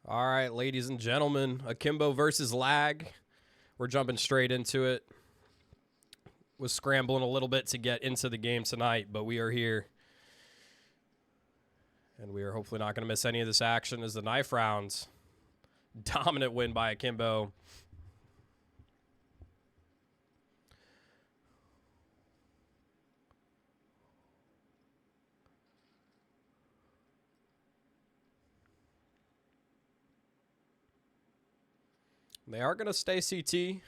All right, ladies and gentlemen, Akimbo versus Lag. We're jumping straight into it. Was scrambling a little bit to get into the game tonight, but we are here. And we are hopefully not going to miss any of this action as the knife rounds. Dominant win by Akimbo. They are going to stay CT.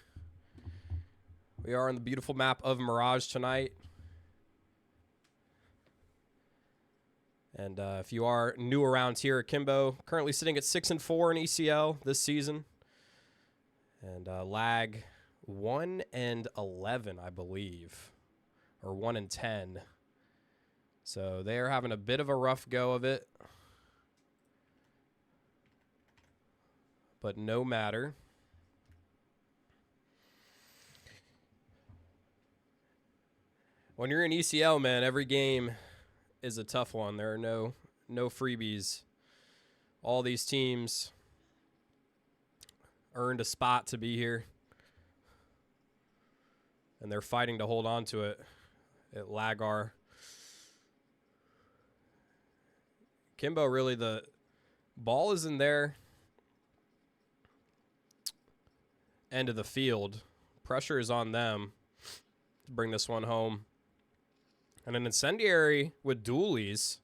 We are on the beautiful map of Mirage tonight. And if you are new around here, Akimbo currently sitting at 6-4 in ECL this season. And Lag 1-11, I believe. Or 1-10. So they are having a bit of a rough go of it. But no matter. When you're in ECL, man, every game is a tough one. There are no freebies. All these teams earned a spot to be here. And they're fighting to hold on to it at Lagar. Akimbo, really, the ball is in their end of the field. Pressure is on them to bring this one home. And an incendiary with dualies,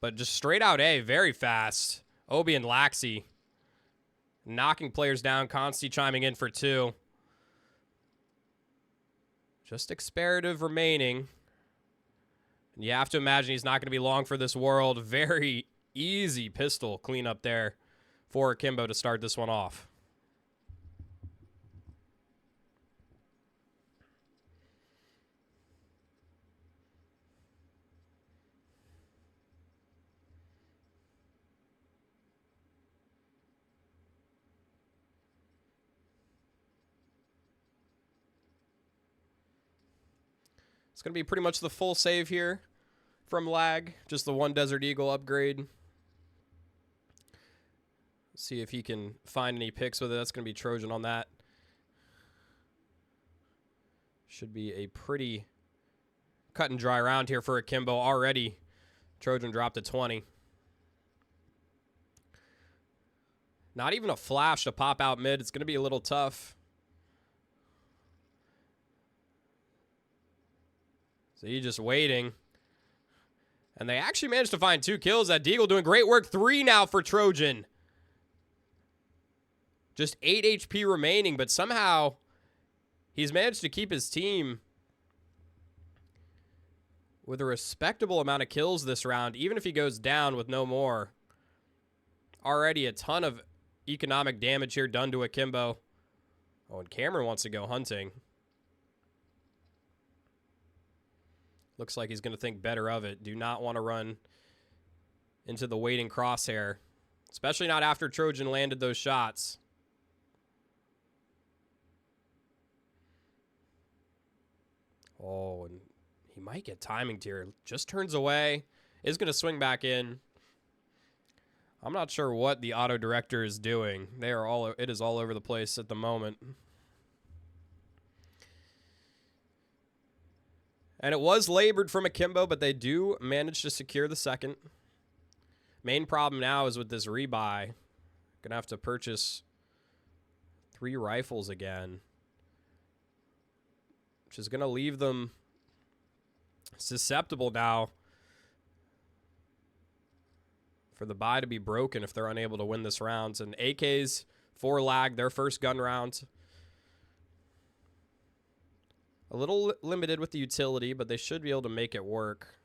but just straight out A, very fast. Obi and Laxi knocking players down. Consti chiming in for 2. Just experative remaining. And you have to imagine he's not going to be long for this world. Very easy pistol cleanup there for Akimbo to start this one off. It's going to be pretty much the full save here from Lag. Just the one Desert Eagle upgrade. See if he can find any picks with it. That's going to be Trojan on that. Should be a pretty cut and dry round here for Akimbo already. Trojan dropped to 20. Not even a flash to pop out mid. It's going to be a little tough. So he's just waiting. And they actually managed to find 2 kills. That Deagle doing great work. 3 now for Trojan. Just 8 HP remaining, but somehow he's managed to keep his team with a respectable amount of kills this round, even if he goes down with no more. Already a ton of economic damage here done to Akimbo. Oh, and Cameron wants to go hunting. Looks like he's going to think better of it. Do not want to run into the waiting crosshair, especially not after Trojan landed those shots. Oh, and he might get timing here. Just turns away. Is going to swing back in. I'm not sure what the auto director is doing. It is all over the place at the moment. And it was labored from Akimbo, but they do manage to secure the second. Main problem now is with this rebuy. Gonna have to purchase 3 rifles again, which is gonna leave them susceptible now for the buy to be broken if they're unable to win this round. And AKs for Lag, their first gun round. A little limited with the utility, but they should be able to make it work.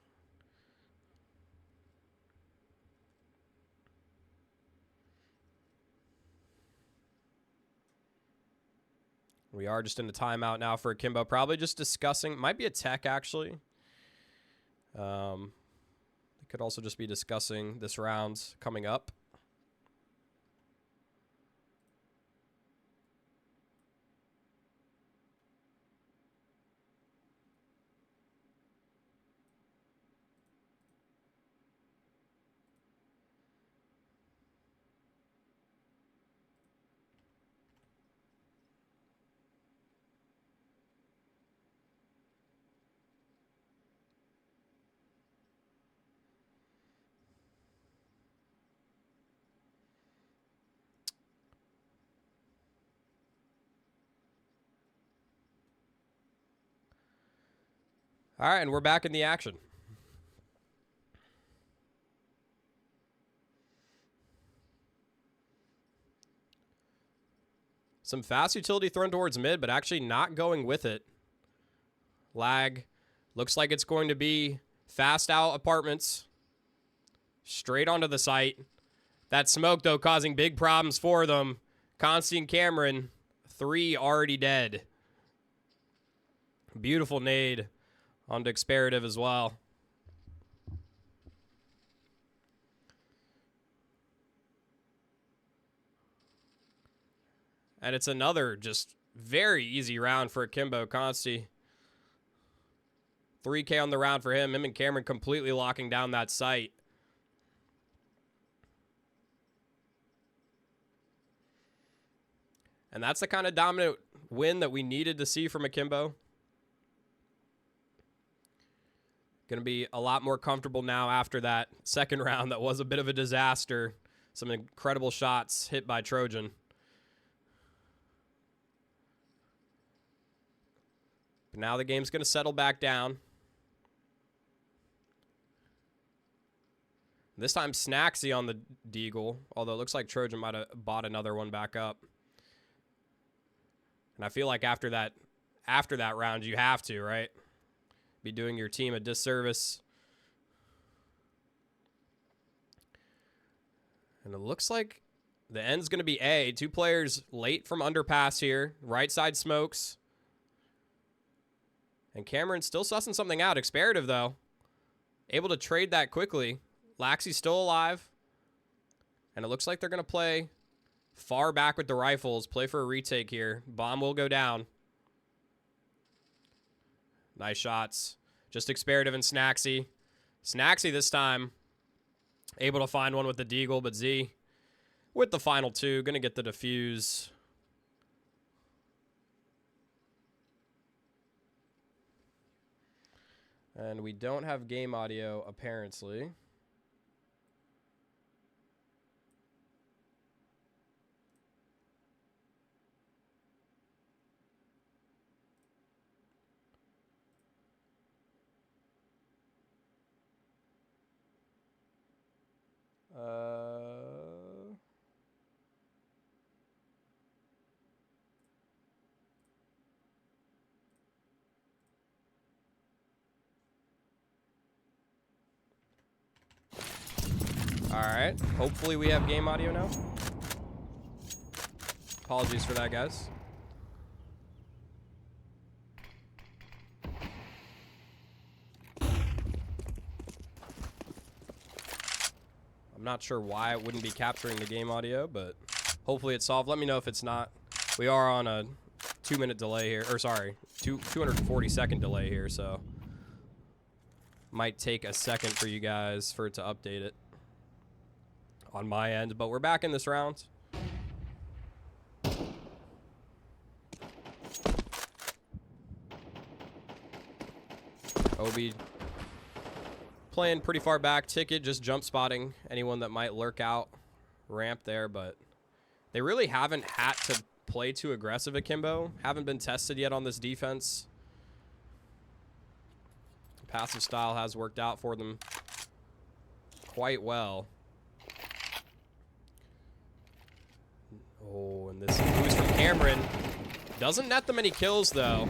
We are just in a timeout now for Akimbo. Probably just discussing. Might be a tech, actually. They could also just be discussing this round coming up. All right, and we're back in the action. Some fast utility thrown towards mid, but actually not going with it. Lag. Looks like it's going to be fast out apartments. Straight onto the site. That smoke, though, causing big problems for them. Consti and Cameron, 3 already dead. Beautiful nade onto Experative as well. And it's another just very easy round for Akimbo. Consti. 3K on the round for him. Him and Cameron completely locking down that site. And that's the kind of dominant win that we needed to see from Akimbo. Going to be a lot more comfortable now after that second round that was a bit of a disaster. Some incredible shots hit by Trojan. But now the game's going to settle back down. This time Snacksy on the Deagle, although it looks like Trojan might have bought another one back up. And I feel like after that round, you have to, right? Be doing your team a disservice. And it looks like the end's going to be A. 2 players late from underpass here. Right side smokes. And Cameron's still sussing something out. Experative, though, able to trade that quickly. Laxey's still alive. And it looks like they're going to play far back with the rifles. Play for a retake here. Bomb will go down. Nice shots. Just Experative and Snacksy. Snacksy this time able to find one with the Deagle, but Z with the final 2. Going to get the defuse. And we don't have game audio, apparently. All right. Hopefully we have game audio now. Apologies for that, guys. I'm not sure why it wouldn't be capturing the game audio, but hopefully it's solved. Let me know if it's not. We are on a 2-minute delay here, or sorry, 240-second delay here, so might take a second for you guys for it to update it on my end, but we're back in this round. Obi playing pretty far back. Ticket just jump spotting anyone that might lurk out ramp there, but they really haven't had to play too aggressive Akimbo. Haven't been tested yet on this defense. Passive style has worked out for them quite well. Oh, and this boost from Cameron doesn't net them any kills, though.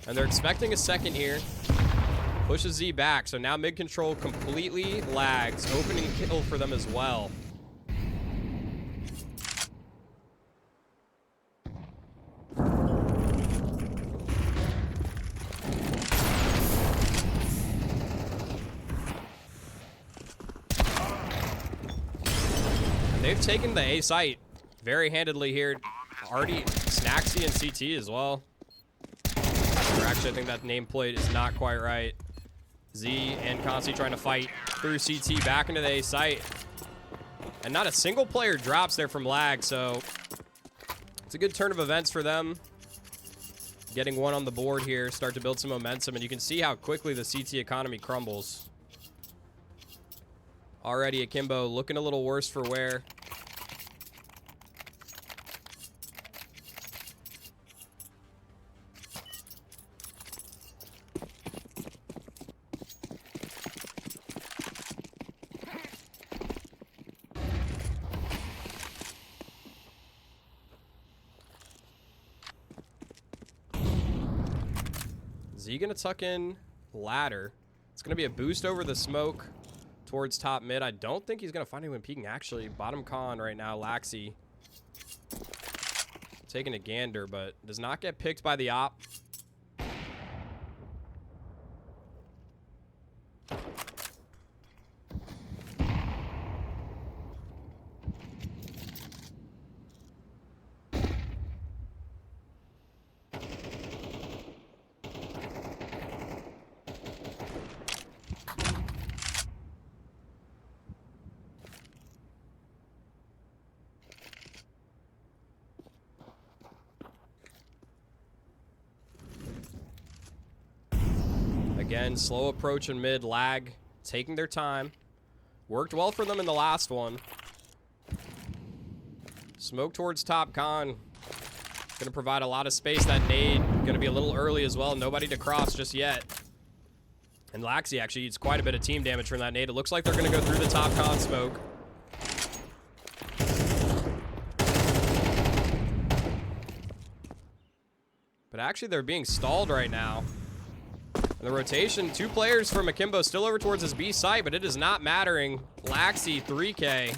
And they're expecting a second here. Pushes Z back, so now mid control completely lags. Opening kill for them as well. And they've taken the A site very handedly here. Already Snacksy and CT as well. Or actually, I think that nameplate is not quite right. Z and Consti trying to fight through CT back into the A site. And not a single player drops there from lag, so it's a good turn of events for them. Getting one on the board here, start to build some momentum, and you can see how quickly the CT economy crumbles. Already Akimbo looking a little worse for wear. he going to tuck in ladder? It's going to be a boost over the smoke towards top mid. I don't think he's going to find anyone peeking. Actually, bottom con right now, Laxi. Taking a gander, but does not get picked by the op. Again, slow approach in mid, lag, taking their time. Worked well for them in the last one. Smoke towards top con. Gonna provide a lot of space. That nade gonna be a little early as well. Nobody to cross just yet. And Laxi actually eats quite a bit of team damage from that nade. It looks like they're gonna go through the top con smoke. But actually they're being stalled right now. And the rotation, 2 players from Akimbo still over towards his B site, but it is not mattering. Laxi, 3K.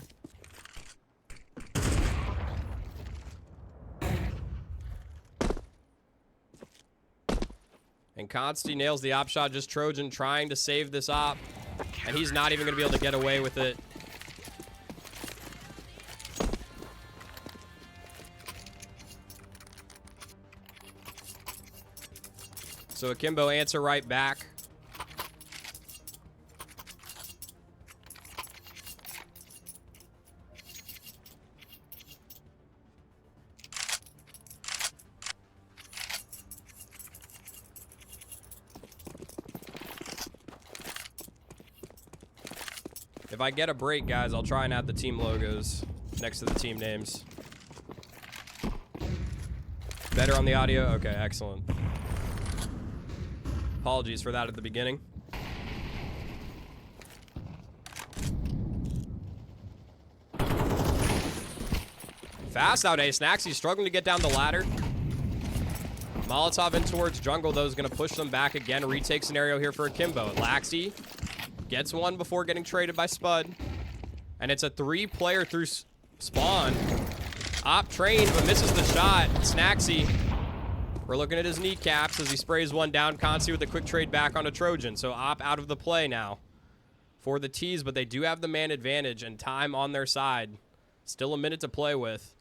And Consti nails the op shot, just Trojan trying to save this op. And he's not even going to be able to get away with it. So Akimbo answer right back. If I get a break, guys, I'll try and add the team logos next to the team names. Better on the audio? Okay, excellent. Apologies for that at the beginning. Fast out Ace. Snaxy's struggling to get down the ladder. Molotov in towards jungle, though, is going to push them back again. Retake scenario here for Akimbo. Laxi gets one before getting traded by Spud. And it's a 3-player through spawn. Op trained, but misses the shot. Snaxy. We're looking at his kneecaps as he sprays one down. Consti with a quick trade back on a Trojan. So Op out of the play now for the T's, but they do have the man advantage and time on their side. Still a minute to play with.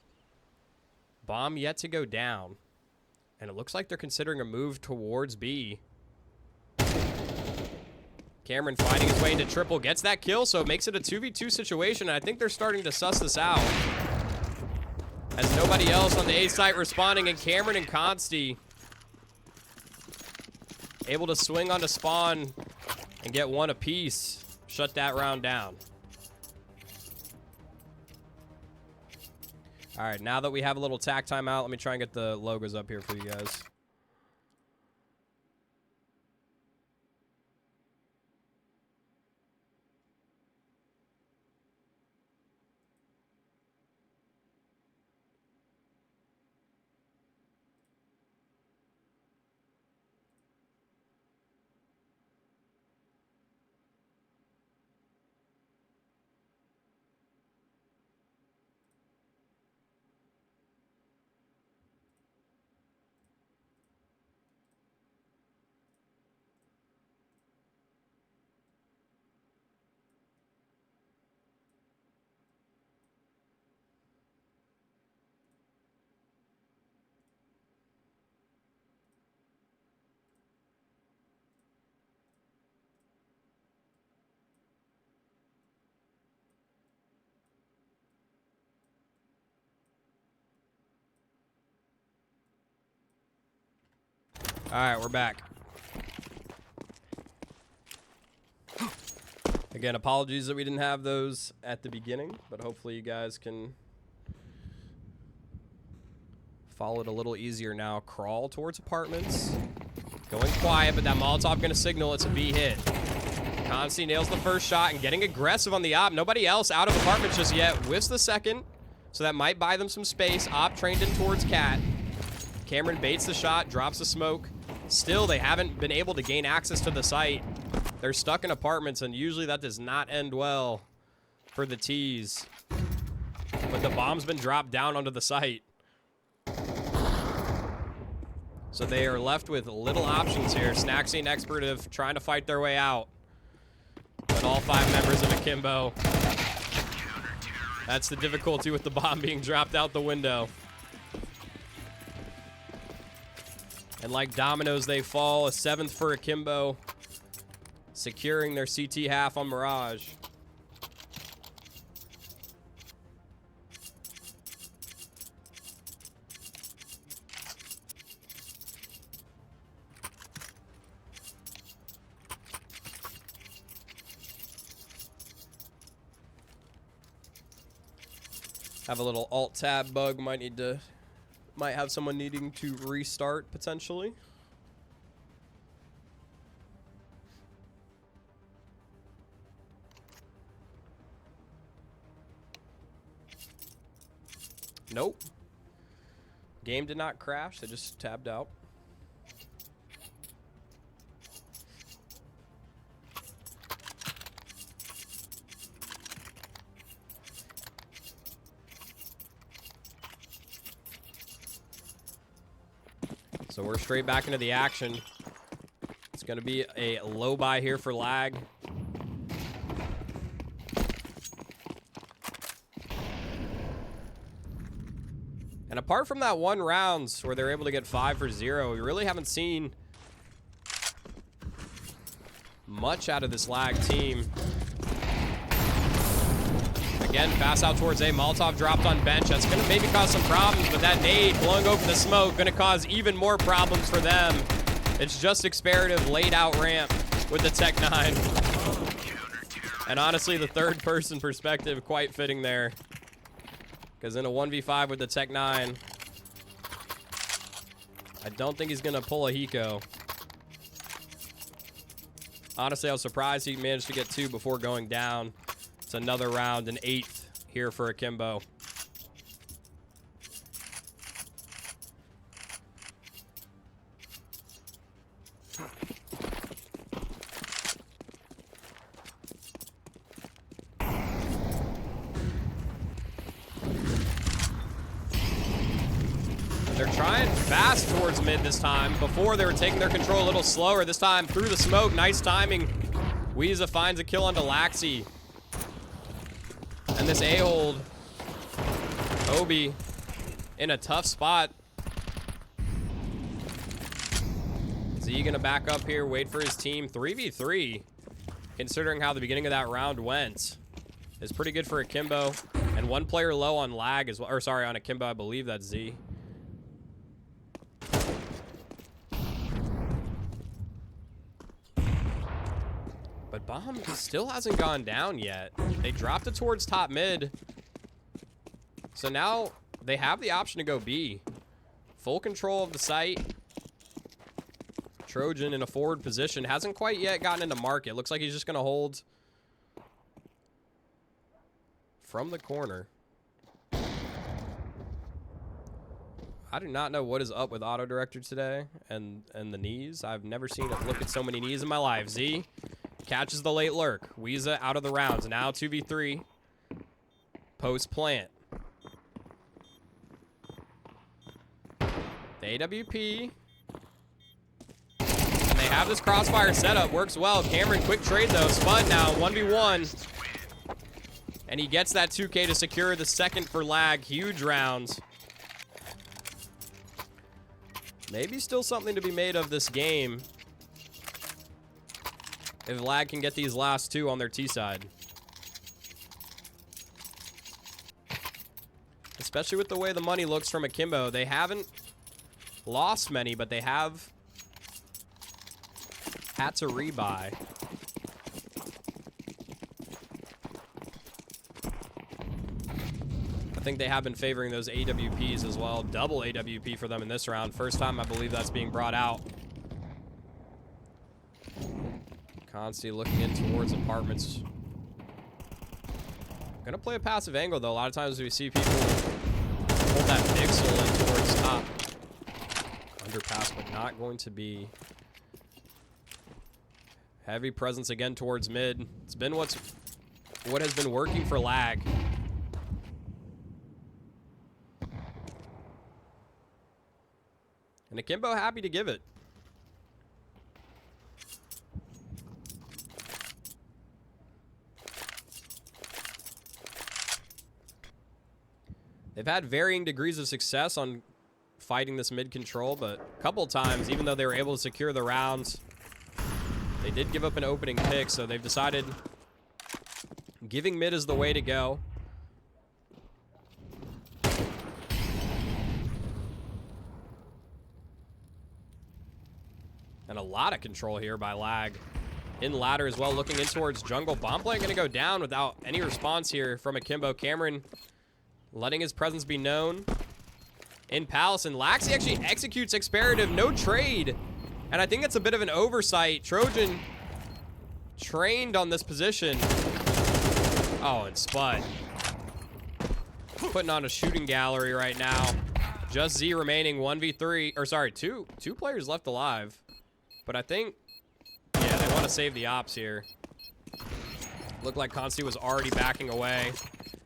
Bomb yet to go down. And it looks like they're considering a move towards B. Cameron fighting his way into triple. Gets that kill, so it makes it a 2v2 situation. And I think they're starting to suss this out. As nobody else on the A site responding, and Cameron and Consti able to swing onto spawn and get one apiece. Shut that round down. All right, now that we have a little tack timeout, let me try and get the logos up here for you guys. All right, we're back. Again, apologies that we didn't have those at the beginning, but hopefully you guys can follow it a little easier now. Crawl towards apartments. Going quiet, but that Molotov going to signal it's a B hit. Consti nails the first shot and getting aggressive on the op. Nobody else out of apartments just yet. Whiffs the second, so that might buy them some space. Op trained in towards Cat. Cameron baits the shot, drops the smoke. Still, they haven't been able to gain access to the site. They're stuck in apartments, and usually that does not end well for the T's. But the bomb's been dropped down onto the site. So they are left with little options here. Snaxy and Experative trying to fight their way out. But all 5 members of Akimbo. That's the difficulty with the bomb being dropped out the window. And like dominoes, they fall. A 7th for Akimbo. Securing their CT half on Mirage. Have a little alt-tab bug. Might have someone needing to restart potentially. Nope. Game did not crash. They just tabbed out. So we're straight back into the action. It's going to be a low buy here for lag. And apart from that one rounds where they're able to get 5 for 0, we really haven't seen much out of this lag team. Again, pass out towards A. Molotov dropped on bench. That's going to maybe cause some problems, but that nade blowing over the smoke going to cause even more problems for them. It's just Experative laid out ramp with the Tech 9. And honestly, the third person perspective quite fitting there. Because in a 1v5 with the Tech 9, I don't think he's going to pull a Hiko. Honestly, I was surprised he managed to get 2 before going down. It's another round, an 8th here for Akimbo. They're trying fast towards mid this time. Before, they were taking their control a little slower. This time, through the smoke, nice timing. Weeza finds a kill onto Laxi. And this A-hold, Obi, in a tough spot. Z gonna back up here, wait for his team. 3v3, considering how the beginning of that round went, is pretty good for Akimbo. And 1 player low on lag as well, or sorry, on Akimbo, I believe that's Z. But bomb still hasn't gone down yet. They dropped it towards top mid. So now they have the option to go B. Full control of the site. Trojan in a forward position. Hasn't quite yet gotten into market. Looks like he's just going to hold from the corner. I do not know what is up with Auto Director today and the knees. I've never seen it look at so many knees in my life. Z catches the late lurk. Weeza out of the rounds. Now 2v3. Post plant. The AWP. And they have this crossfire setup. Works well. Cameron, quick trade though. Spud now. 1v1. And he gets that 2K to secure the 2nd for lag. Huge rounds. Maybe still something to be made of this game. If lag can get these last 2 on their T side. Especially with the way the money looks from Akimbo. They haven't lost many, but they have had to rebuy. I think they have been favoring those AWPs as well. Double AWP for them in this round. First time I believe that's being brought out. Consti looking in towards apartments. Gonna play a passive angle though. A lot of times we see people hold that pixel in towards top. underpass, but not going to be. Heavy presence again towards mid. It's been what has been working for Lag. And Akimbo happy to give it. They've had varying degrees of success on fighting this mid control, but a couple times, even though they were able to secure the rounds, they did give up an opening pick, so they've decided giving mid is the way to go. And a lot of control here by Lag. In ladder as well, looking in towards jungle. Bomb plant gonna go down without any response here from Akimbo. Cameron letting his presence be known in Palace, and Laxi actually executes Experative, no trade. And I think that's a bit of an oversight. Trojan trained on this position. Oh, and Spud putting on a shooting gallery right now. Just Z remaining, 1v3, or sorry, two players left alive. But I think, yeah, they want to save the ops here. Looked like Consti was already backing away.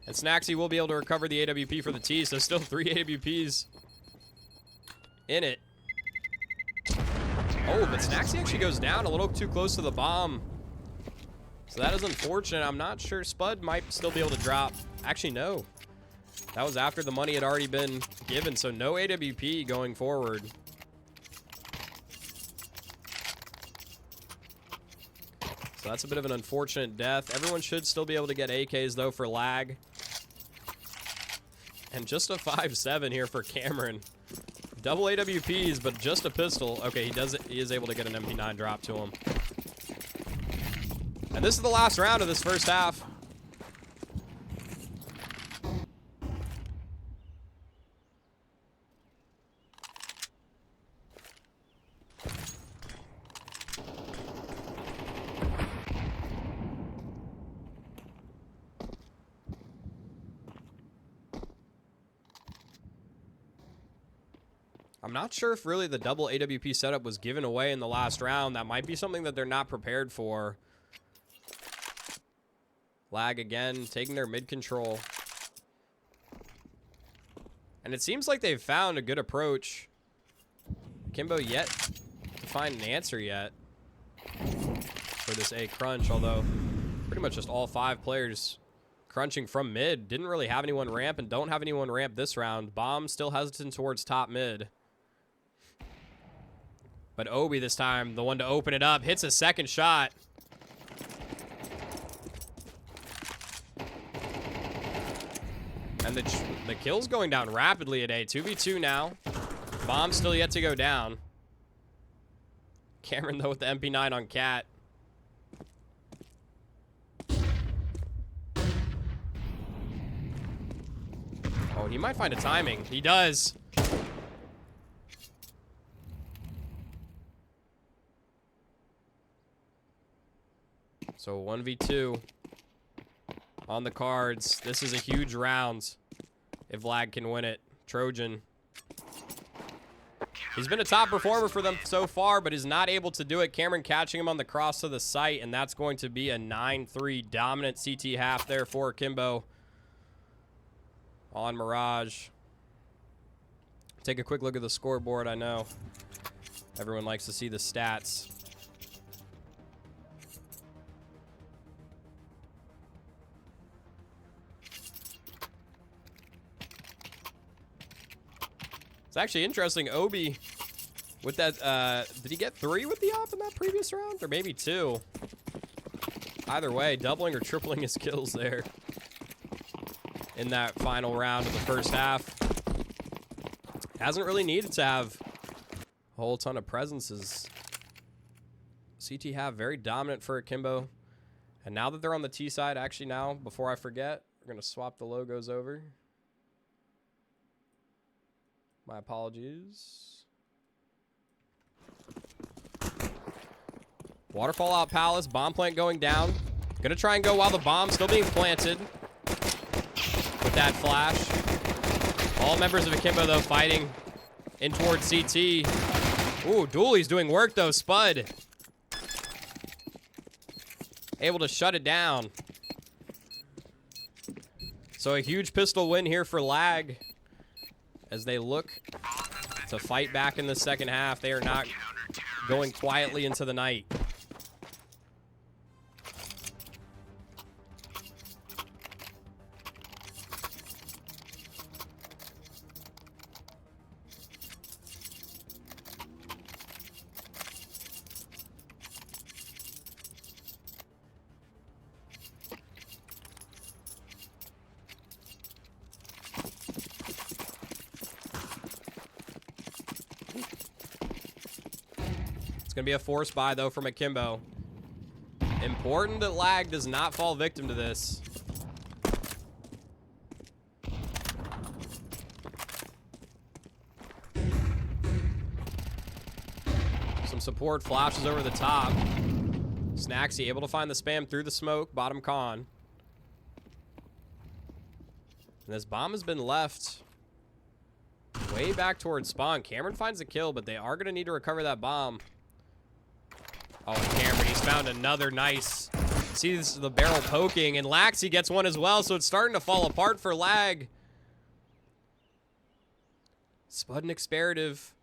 And Snaxy will be able to recover the AWP for the T, so still 3 AWPs in it. Oh, but Snaxy actually goes down a little too close to the bomb. So that is unfortunate. I'm not sure. Spud might still be able to drop. Actually, no. That was after the money had already been given, so no AWP going forward. So that's a bit of an unfortunate death. Everyone should still be able to get AKs, though, for Lag. And just a 5-7 here for Cameron. Double AWPs, but just a pistol. Okay, he is able to get an MP9 drop to him. And this is the last round of this first half. I'm not sure if really the double AWP setup was given away in the last round. That might be something that they're not prepared for. Lag again, taking their mid control. And it seems like they've found a good approach. Akimbo yet to find an answer yet for this A crunch, although pretty much just all 5 players crunching from mid. Didn't really have anyone ramp and don't have anyone ramp this round. Bomb still hesitant towards top mid. But Obi this time, the one to open it up, hits a second shot. And the kill's going down rapidly at A. 2v2 now. Bomb still yet to go down. Cameron, though, with the MP9 on Cat. Oh, he might find a timing. He does. So 1v2 on the cards. This is a huge round if Lag can win it. Trojan. He's been a top performer for them so far, but is not able to do it. Cameron catching him on the cross to the site, and that's going to be a 9-3 dominant CT half there for Akimbo on Mirage. Take a quick look at the scoreboard. I know everyone likes to see the stats. It's actually interesting. Obi, with that, did he get 3 with the op in that previous round? Or maybe 2? Either way, doubling or tripling his kills there in that final round of the first half. Hasn't really needed to have a whole ton of presences. CT have very dominant for Akimbo. And now that they're on the T side, actually now, before I forget, we're going to swap the logos over. My apologies. Waterfall out Palace. Bomb plant going down. Gonna try and go while the bomb's still being planted. With that flash. All members of Akimbo, though, fighting in towards CT. Ooh, Dooley's doing work, though. Spud. Able to shut it down. So a huge pistol win here for Lag. As they look to fight back in the second half. They are not going quietly into the night. Going to be a force buy, though, from Akimbo. Important that Lag does not fall victim to this. Some support flashes over the top. Snacksy able to find the spam through the smoke. Bottom con. And this bomb has been left way back towards spawn. Cameron finds a kill, but they are going to need to recover that bomb. Oh, and Cameron, he's found another nice. Sees the barrel poking, and Laxi gets one as well, so it's starting to fall apart for Lag. Spud and Experative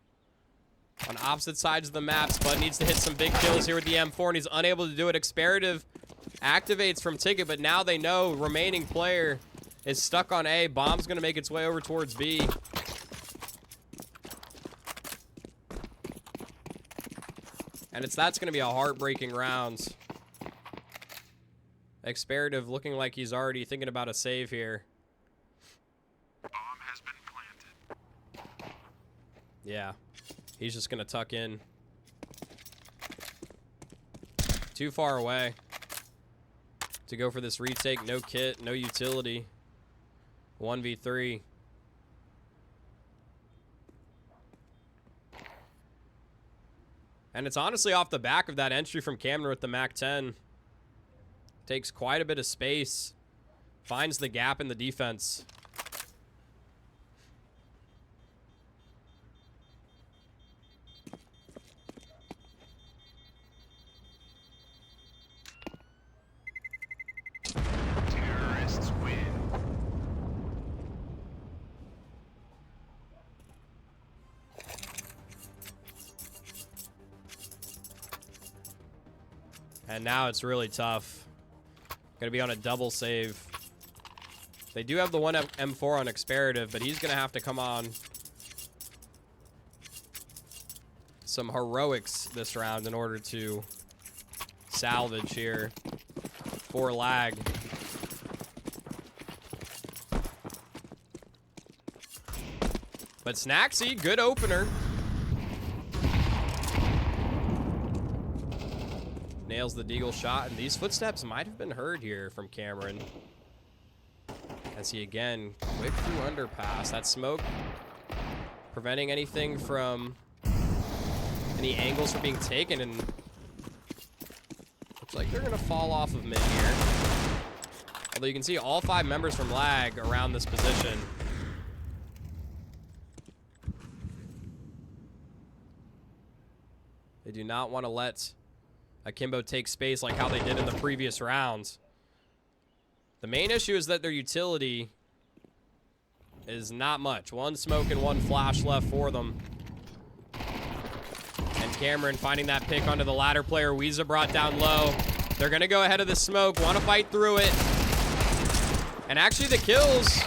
on opposite sides of the map. Spud needs to hit some big kills here with the M4, and he's unable to do it. Experative activates from Ticket, but now they know remaining player is stuck on A. Bomb's going to make its way over towards B. And that's going to be a heartbreaking round. Experative looking like he's already thinking about a save here. Bomb has been planted. Yeah. He's just going to tuck in. Too far away to go for this retake. No kit, no utility. 1v3. And it's honestly off the back of that entry from Cameron with the MAC-10. Takes quite a bit of space. Finds the gap in the defense. Terrorists win. And now it's really tough. Gonna be on a double save. They do have the one M4 on Experative, but he's gonna have to come on some heroics this round in order to salvage here for Lag. But Snacksy, good opener. Nails the deagle shot, and these footsteps might have been heard here from Cameron. As he again, quick through underpass. That smoke preventing anything from, any angles from being taken, and looks like they're gonna fall off of mid here. Although you can see all 5 members from Lag around this position. They do not want to let Akimbo take space like how they did in the previous rounds. The main issue is that their utility is not much. 1 smoke and 1 flash left for them. And Cameron finding that pick onto the ladder player. Weeza brought down low. They're going to go ahead of the smoke. Want to fight through it. And actually the kills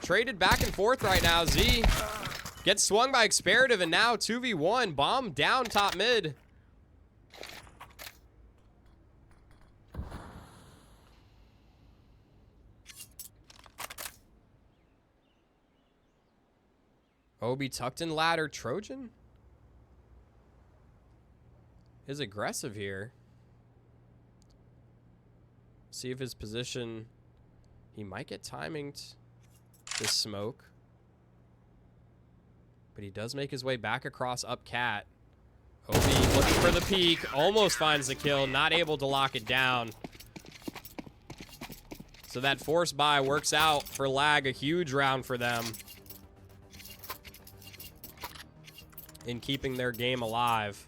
traded back and forth right now. Z gets swung by Experative, and now 2v1. Bomb down top mid. Obi tucked in ladder. Trojan is aggressive here. See if his position, he might get timing this smoke. But he does make his way back across up cat. Obi looking for the peak. Almost finds the kill. Not able to lock it down. So that force buy works out for Lag. A huge round for them. in keeping their game alive.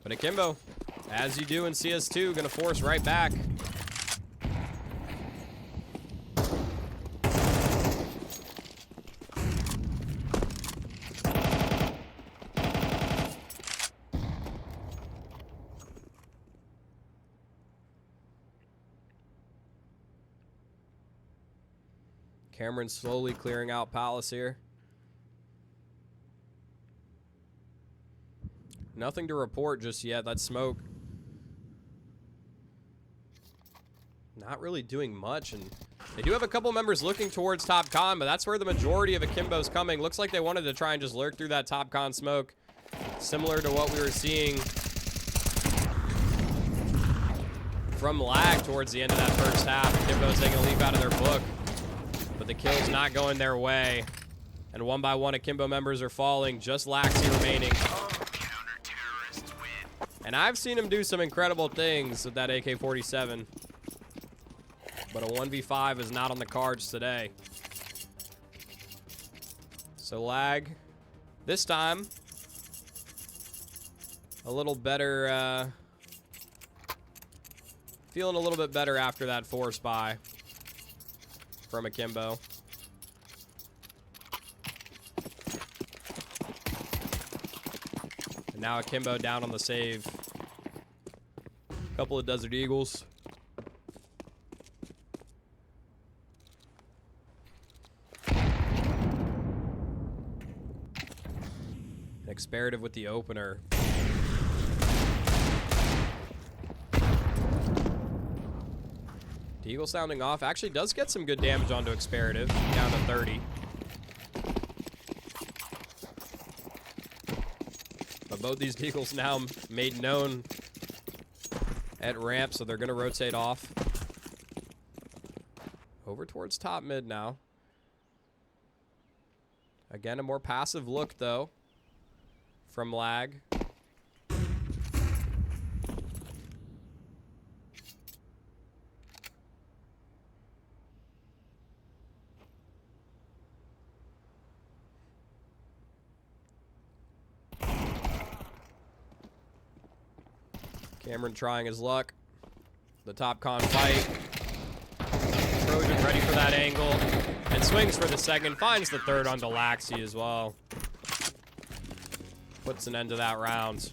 But Akimbo, as you do in CS2, gonna force right back. Cameron's slowly clearing out Palace here. Nothing to report just yet. That smoke. Not really doing much. And they do have a couple members looking towards top con, but that's where the majority of Akimbo's coming. Looks like they wanted to try and just lurk through that top con smoke. Similar to what we were seeing from lag towards the end of that first half. Akimbo's taking a leap out of their book. But the kill's not going their way. And one by one, Akimbo members are falling. Just Laxi remaining. And I've seen him do some incredible things with that AK-47. But a 1v5 is not on the cards today. So lag. This time, a little better. Feeling a little bit better after that force buy from Akimbo. And now Akimbo down on the save. Couple of Desert Eagles. Experative with the opener. Deagle sounding off. Actually does get some good damage onto Experative. Down to 30. But both these Deagles now made known at ramp, so they're going to rotate off. Over towards top mid now. Again, a more passive look, though, from lag. Cameron trying his luck. The top con fight. Trojan ready for that angle. And swings for the second. Finds the third onto Laxi as well. Puts an end to that round.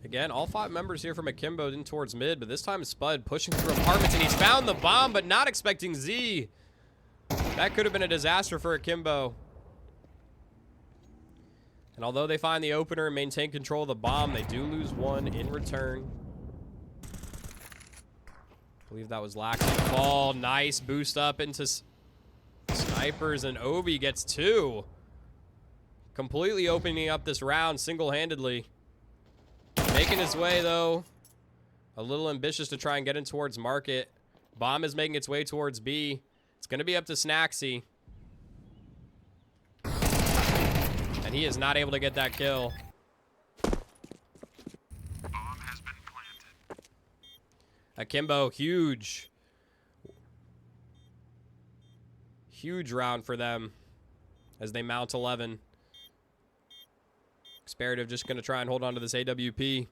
Again, all 5 members here from Akimbo in towards mid, but this time Spud pushing through apartments, and he's found the bomb, but not expecting Z. That could have been a disaster for Akimbo. And although they find the opener and maintain control of the bomb, they do lose 1 in return. I believe that was Laxi. Fall, nice boost up into snipers, and Obi gets 2. Completely opening up this round single-handedly. Making his way, though. A little ambitious to try and get in towards market. Bomb is making its way towards B. It's going to be up to Snaxy. And he is not able to get that kill. Bomb has been planted. Akimbo, huge. Huge round for them as they mount 11. Experative just going to try and hold on to this AWP.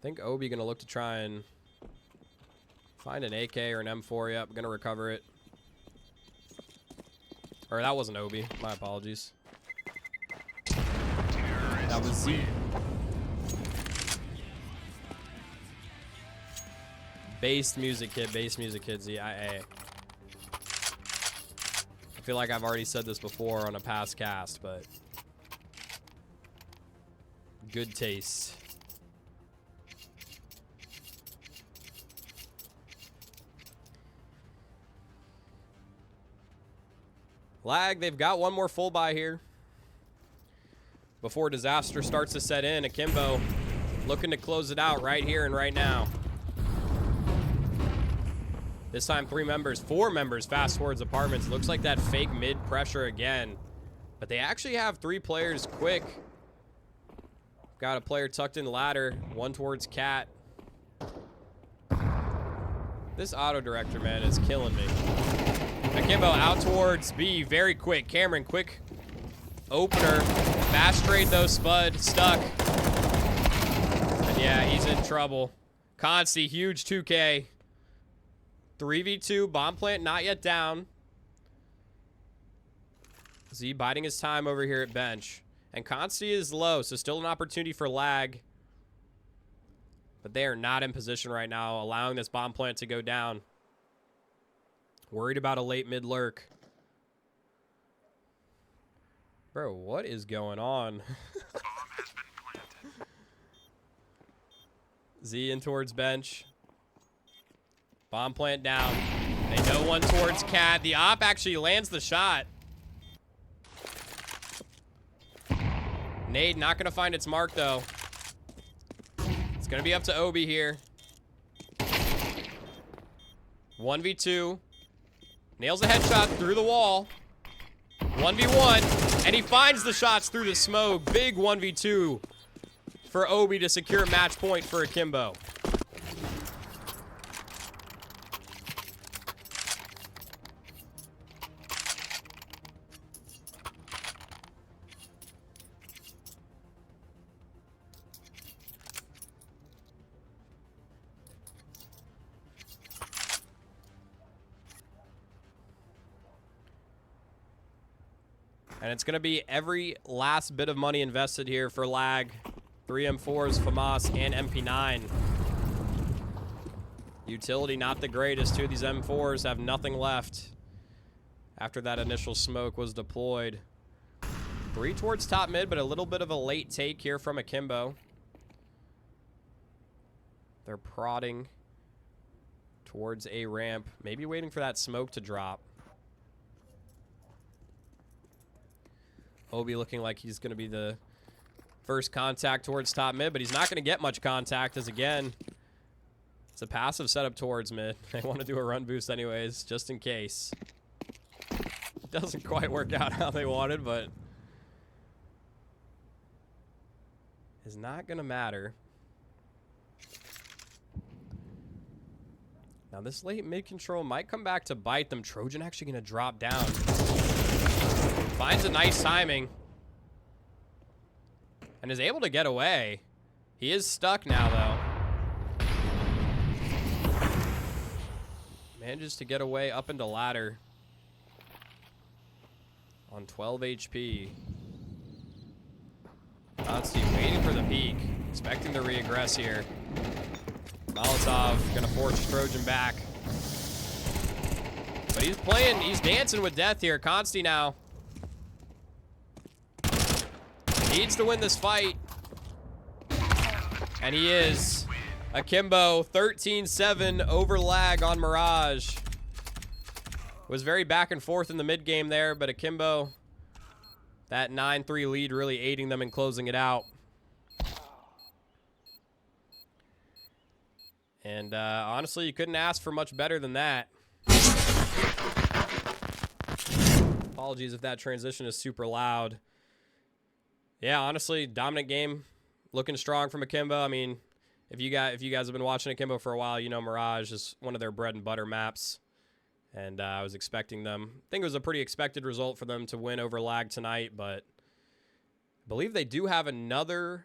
think Obi gonna look to try and find an AK or an M4. Yep, gonna recover it. Or that wasn't Obi. My apologies. That was Z. Bass music kid, Z-I-A. I feel like I've already said this before on a past cast, but good taste. Lag, they've got one more full buy here before disaster starts to set in. Akimbo looking to close it out right here and right now. This time 4 members fast towards apartments. Looks like that fake mid pressure again. But they actually have 3 players quick. Got a player tucked in ladder, one towards cat. This auto director, man, is killing me. Akimbo out towards B, very quick. Cameron, quick opener. Fast trade though, Spud, stuck. And yeah, he's in trouble. Consti, huge 2K. 3v2, bomb plant not yet down. Z biding his time over here at bench. And Consti is low, so still an opportunity for lag. But they are not in position right now, allowing this bomb plant to go down. Worried about a late mid lurk. Bro, what is going on? Z in towards bench. Bomb plant down. They know one towards cat. The op actually lands the shot. Nade not going to find its mark, though. It's going to be up to Obi here. 1v2. Nails a headshot through the wall. 1v1. And he finds the shots through the smoke. Big 1v2 for Obi to secure match point for Akimbo. And it's going to be every last bit of money invested here for lag. 3 M4s, FAMAS, and MP9. Utility not the greatest. 2 of these M4s have nothing left after that initial smoke was deployed. 3 towards top mid, but a little bit of a late take here from Akimbo. They're prodding towards a ramp. Maybe waiting for that smoke to drop. Obi looking like he's going to be the first contact towards top mid, but he's not going to get much contact as, again, it's a passive setup towards mid. They want to do a run boost anyways, just in case. Doesn't quite work out how they wanted, but is not going to matter. Now, this late mid control might come back to bite them. Trojan actually going to drop down. Finds a nice timing. And is able to get away. He is stuck now, though. Manages to get away up into ladder. On 12 HP. Consti waiting for the peak. Expecting to re-aggress here. Molotov gonna force Trojan back. But he's dancing with death here. Consti now. Needs to win this fight. And he is. Akimbo, 13-7 over lag on Mirage. Was very back and forth in the mid game there, but Akimbo, that 9-3 lead really aiding them in closing it out. And honestly, you couldn't ask for much better than that. Apologies if that transition is super loud. Yeah, honestly, dominant game, looking strong from Akimbo. I mean, if you guys have been watching Akimbo for a while, you know Mirage is one of their bread and butter maps, and I was expecting them. I think it was a pretty expected result for them to win over lag tonight, but I believe they do have another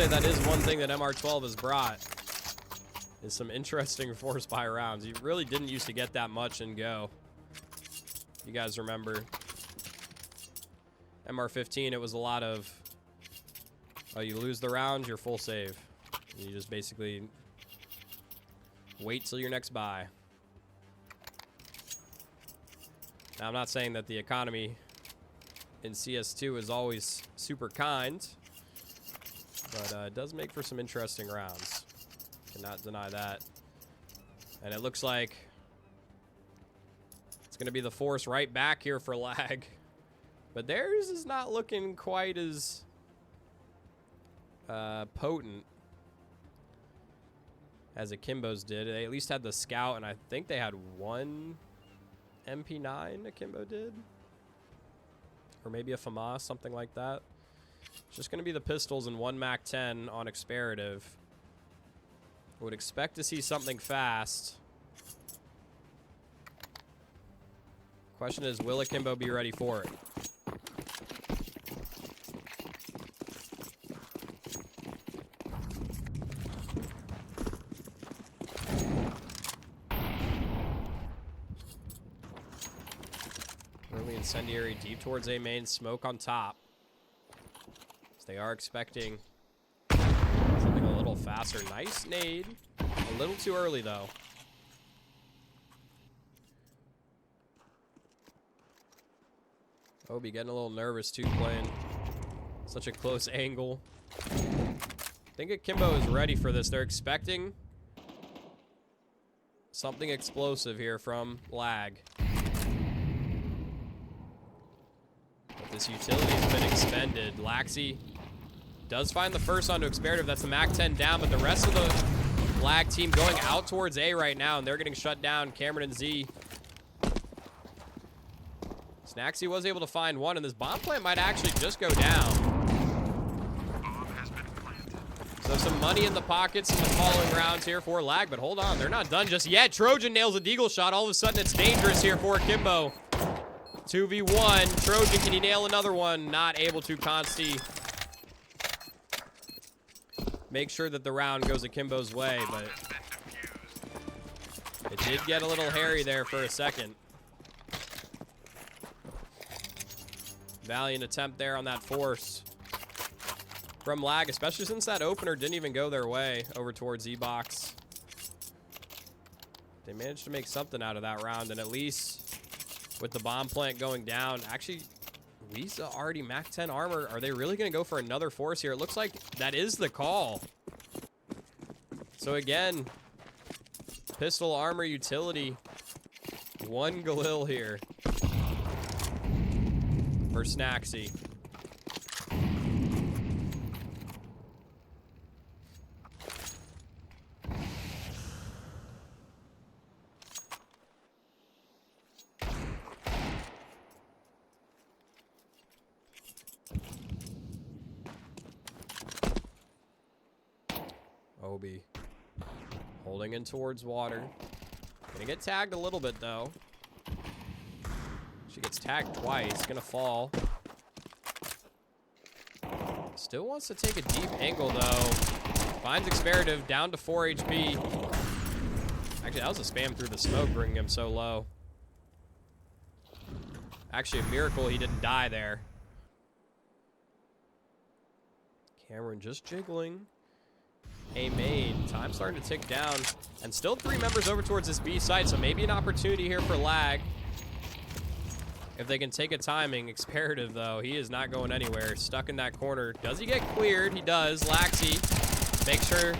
say that is one thing that MR12 has brought, is some interesting force buy rounds. You really didn't used to get that much in Go. You guys remember MR15, it was a lot of, oh, you lose the round, you're full save. You just basically wait till your next buy. Now, I'm not saying that the economy in CS2 is always super kind, but it does make for some interesting rounds. Cannot deny that. And it looks like it's going to be the force right back here for lag. But theirs is not looking quite as potent as Akimbo's did. They at least had the scout, and I think they had one MP9 Akimbo did. Or maybe a FAMAS, something like that. It's just going to be the pistols and one MAC-10 on Experative. I would expect to see something fast. Question is, will Akimbo be ready for it? Early incendiary deep towards A main, smoke on top. So they are expecting something a little faster. Nice nade. A little too early, though. Obi getting a little nervous, too, playing such a close angle. I think Akimbo is ready for this. They're expecting something explosive here from lag. But this utility has been expended. Laxi does find the first onto Experative. That's the MAC-10 down, but the rest of the lag team going out towards A right now, and they're getting shut down. Cameron and Z. Snaxy was able to find one, and this bomb plant might actually just go down. So some money in the pockets in the following rounds here for lag, but hold on, they're not done just yet. Trojan nails a deagle shot. All of a sudden, it's dangerous here for Akimbo. 2v1. Trojan, can he nail another one? Not able to. Consti make sure that the round goes Akimbo's way, but it did get a little hairy there for a second. Valiant attempt there on that force from lag, especially since that opener didn't even go their way over towards E-Box. They managed to make something out of that round, and at least with the bomb plant going down, actually, Lisa already MAC-10 armor. Are they really going to go for another force here? It looks like that is the call. So again, pistol armor utility. One Galil here for Snaxy. Obi holding in towards water. Gonna get tagged a little bit though. She gets tagged twice. Gonna fall. Still wants to take a deep angle though. Finds Experative down to 4 HP. Actually, that was a spam through the smoke, bringing him so low. Actually, a miracle he didn't die there. Cameron just jiggling. A main. Time starting to tick down. And still 3 members over towards this B site, so maybe an opportunity here for lag. If they can take a timing. Experative, though, he is not going anywhere. Stuck in that corner. Does he get cleared? He does. Laxi make sure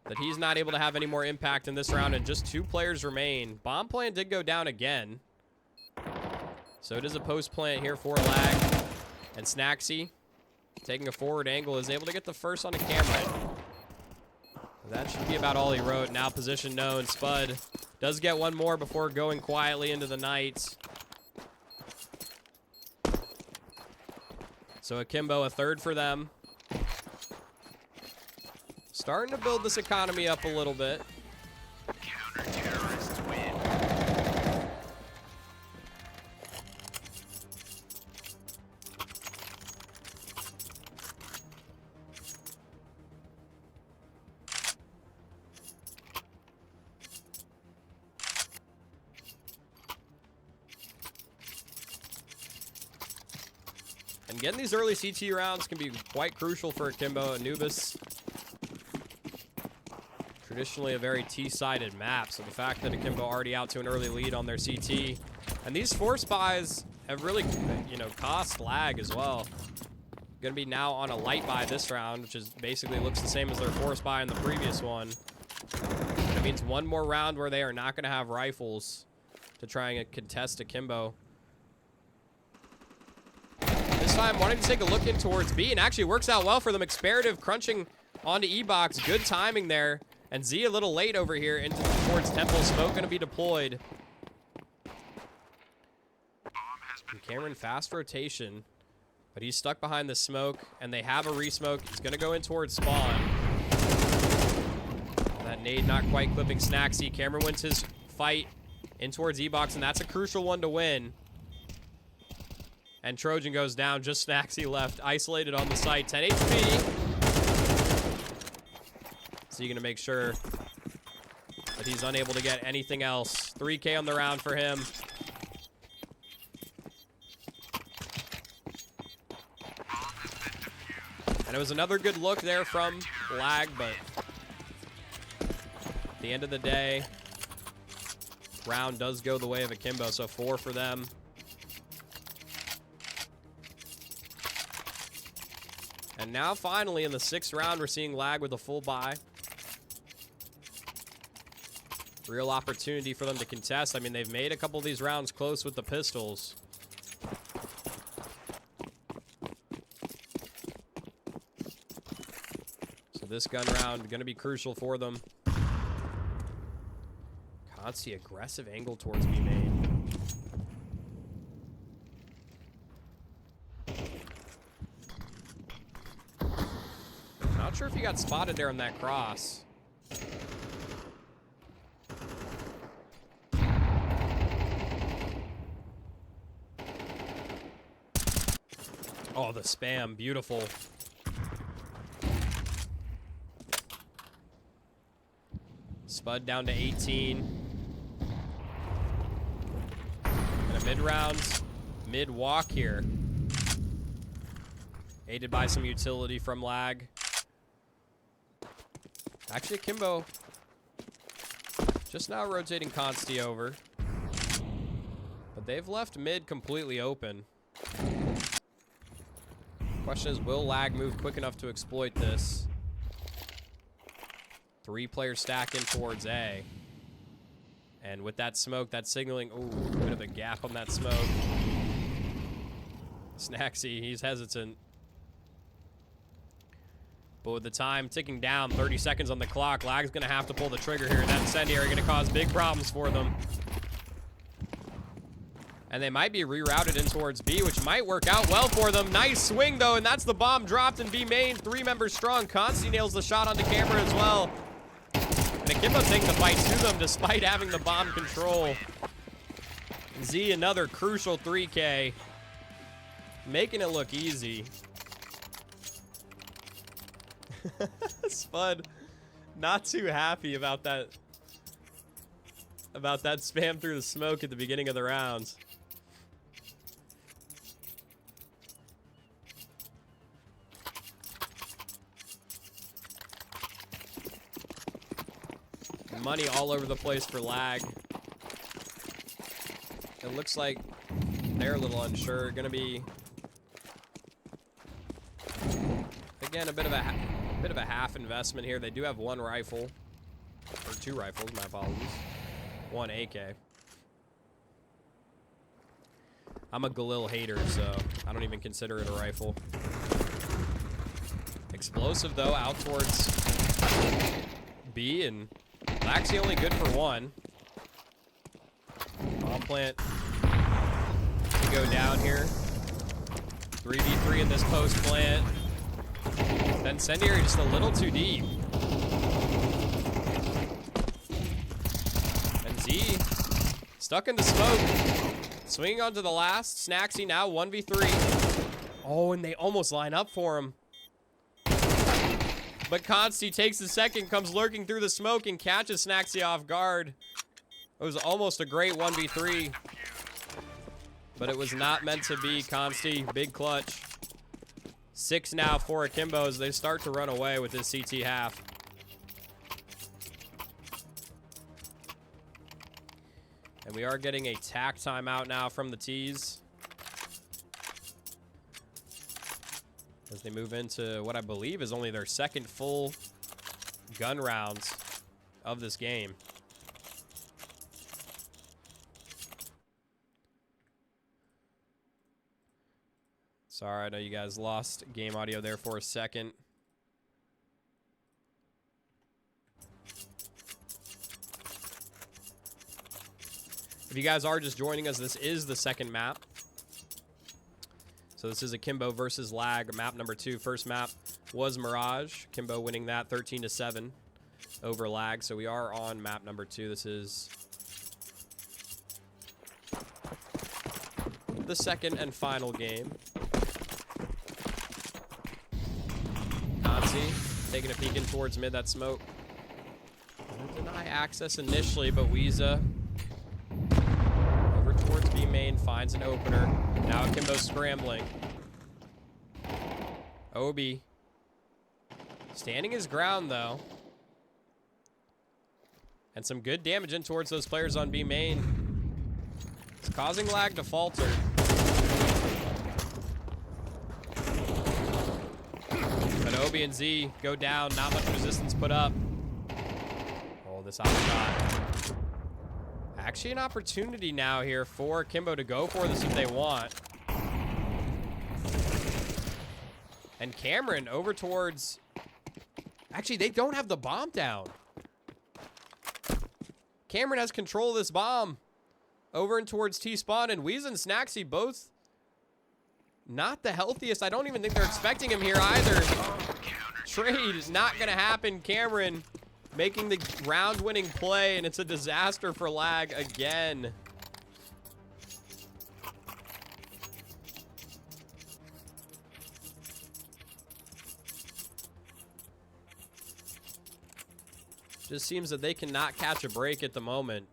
that he's not able to have any more impact in this round, and just 2 players remain. Bomb plant did go down again. So it is a post plant here for lag. And Snaxy, taking a forward angle, is able to get the first on the Cameron. That should be about all he wrote. Now position known. Spud does get one more before going quietly into the night. So Akimbo, a third for them. Starting to build this economy up a little bit. Counter-terrorists win. Getting these early CT rounds can be quite crucial for Akimbo. Anubis, traditionally a very T-sided map, so the fact that Akimbo already out to an early lead on their CT, and these force buys have really, you know, cost lag as well. Gonna be now on a light buy this round, which is basically looks the same as their force buy in the previous one. That means one more round where they are not gonna have rifles to try and contest Akimbo. This time, wanting to take a look in towards B, and actually works out well for them. Experative crunching onto E-Box. Good timing there. And Z a little late over here into towards Temple. Smoke going to be deployed. And Cameron, fast rotation. But he's stuck behind the smoke, and they have a re-smoke. He's going to go in towards spawn. That nade not quite clipping Snacksy. Cameron wins his fight in towards E-Box, and that's a crucial one to win. And Trojan goes down, just Snacksy left, isolated on the site, 10 HP. So you're gonna make sure that he's unable to get anything else. 3K on the round for him. And it was another good look there from Lag, but at the end of the day, round does go the way of Akimbo, so 4 for them. And now finally in the 6th round, we're seeing Lag with a full buy. Real opportunity for them to contest. I mean, they've made a couple of these rounds close with the pistols. So this gun round going to be crucial for them. Consti, aggressive angle towards B main. Not sure if he got spotted there on that cross. Oh, the spam. Beautiful. Spud down to 18. And a mid-round, mid-walk here. Aided by some utility from Lag. Actually, Akimbo just now rotating Consti over. But they've left mid completely open. Question is, will Lag move quick enough to exploit this? 3-player stack in towards A. And with that smoke, that signaling, ooh, a bit of a gap on that smoke. Snacksy, he's hesitant. But with the time ticking down, 30 seconds on the clock, Lag's going to have to pull the trigger here. That incendiary going to cause big problems for them. And they might be rerouted in towards B, which might work out well for them. Nice swing, though, and that's the bomb dropped in B main. 3 members strong. Consti nails the shot onto camera as well. And Akimbo taking the fight to them despite having the bomb control. Z, another crucial 3K. Making it look easy. Spud, not too happy about that spam through the smoke at the beginning of the rounds. Money all over the place for Lag. It looks like they're a little unsure. Gonna be again a bit of a half investment here. They do have 1 rifle, or 2 rifles. My apologies. 1 AK. I'm a Galil hater, so I don't even consider it a rifle. Explosive though, out towards B, and Lag's only good for 1. Bomb plant to go down here. 3v3 in this post plant. Then incendiary just a little too deep. And Z stuck in the smoke. Swinging onto the last. Snacksy now 1v3. Oh, and they almost line up for him. But Consti takes the second, comes lurking through the smoke, and catches Snacksy off guard. It was almost a great 1v3. But it was not meant to be. Consti, big clutch. 6 now for Akimbo as they start to run away with this CT half. And we are getting a tack timeout now from the T's as they move into what I believe is only their second full gun rounds of this game. Sorry, I know you guys lost game audio there for a second. If you guys are just joining us, this is the second map. So this is Akimbo versus Lag, map number 2. First map was Mirage. Akimbo winning that 13-7 over Lag. So we are on map number 2. This is the second and final game. Kansi taking a peek in towards mid, that smoke. Gonna deny access initially, but Weeza over towards B main, finds an opener. Now Akimbo scrambling. Obi standing his ground though. And some good damage in towards those players on B main. It's causing Lag to falter. But Obi and Z go down, not much resistance put up. Oh, this out shot. Actually an opportunity now here for Akimbo to go for this if they want. And Cameron over towards... Actually, they don't have the bomb down. Cameron has control of this bomb. Over and towards T-Spawn, and Weeza and Snacksy both not the healthiest. I don't even think they're expecting him here either. Trade is not going to happen. Cameron making the round-winning play, and it's a disaster for Lag again. Just seems that they cannot catch a break at the moment.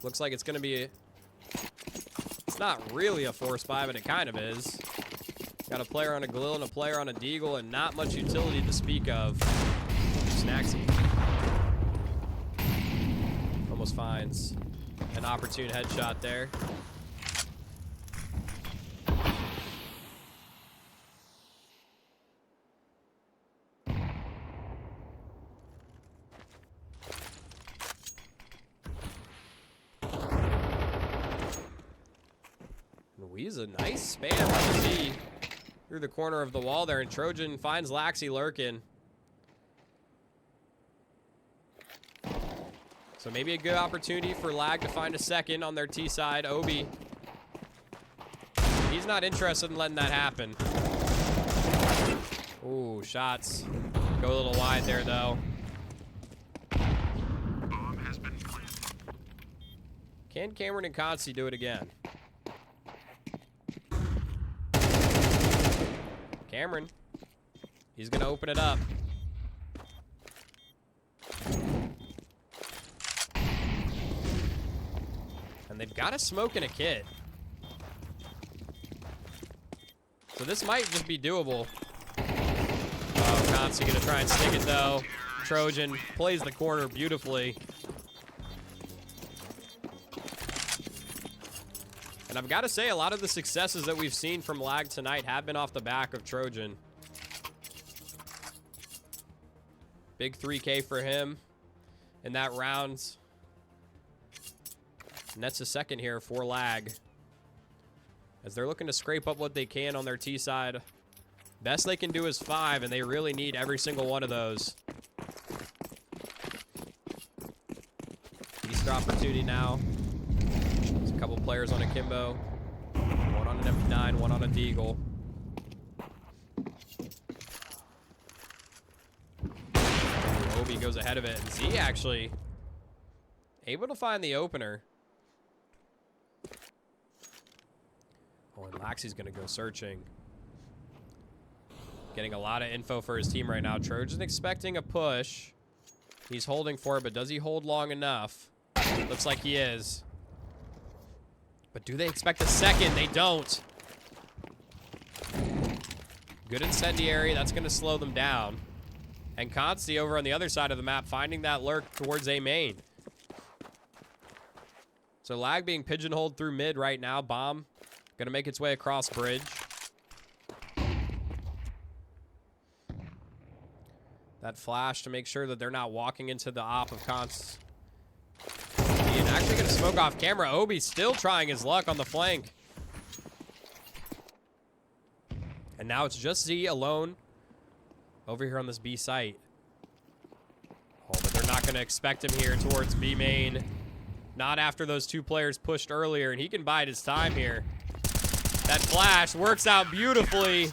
Looks like it's going to be... It's not really a force buy, but it kind of is. Got a player on a Galil and a player on a Deagle, and not much utility to speak of. Snacksy almost finds an opportune headshot there. Weeza, nice spam on Z through the corner of the wall there, and Trojan finds Laxi lurking. So maybe a good opportunity for Lag to find a second on their T side. Obi, he's not interested in letting that happen. Ooh, shots go a little wide there though. Can Cameron and Consi do it again? Cameron, he's gonna open it up. And they've got a smoke and a kit. So this might just be doable. Oh, Consi gonna try and stick it though. Trojan plays the corner beautifully. And I've got to say, a lot of the successes that we've seen from Lag tonight have been off the back of Trojan. Big 3K for him in that round. And that's a second here for Lag, as they're looking to scrape up what they can on their T side. Best they can do is 5, and they really need every single one of those. Easter opportunity now. There's a couple players on Akimbo. One on an MP9, one on a Deagle. Obi goes ahead of it, and Z actually able to find the opener. Oh, and Laxi's gonna go searching. Getting a lot of info for his team right now. Trojan expecting a push. He's holding for it, but does he hold long enough? Looks like he is. But do they expect a second? They don't. Good incendiary. That's going to slow them down. And Consti over on the other side of the map finding that lurk towards A main. So lag being pigeonholed through mid right now. Bomb going to make its way across bridge. That flash to make sure that they're not walking into the op of Const. And actually going to smoke off camera. Obi still trying his luck on the flank. And now it's just Z alone over here on this B site. Oh, but they're not going to expect him here towards B main. Not after those two players pushed earlier, and he can bide his time here. That flash works out beautifully.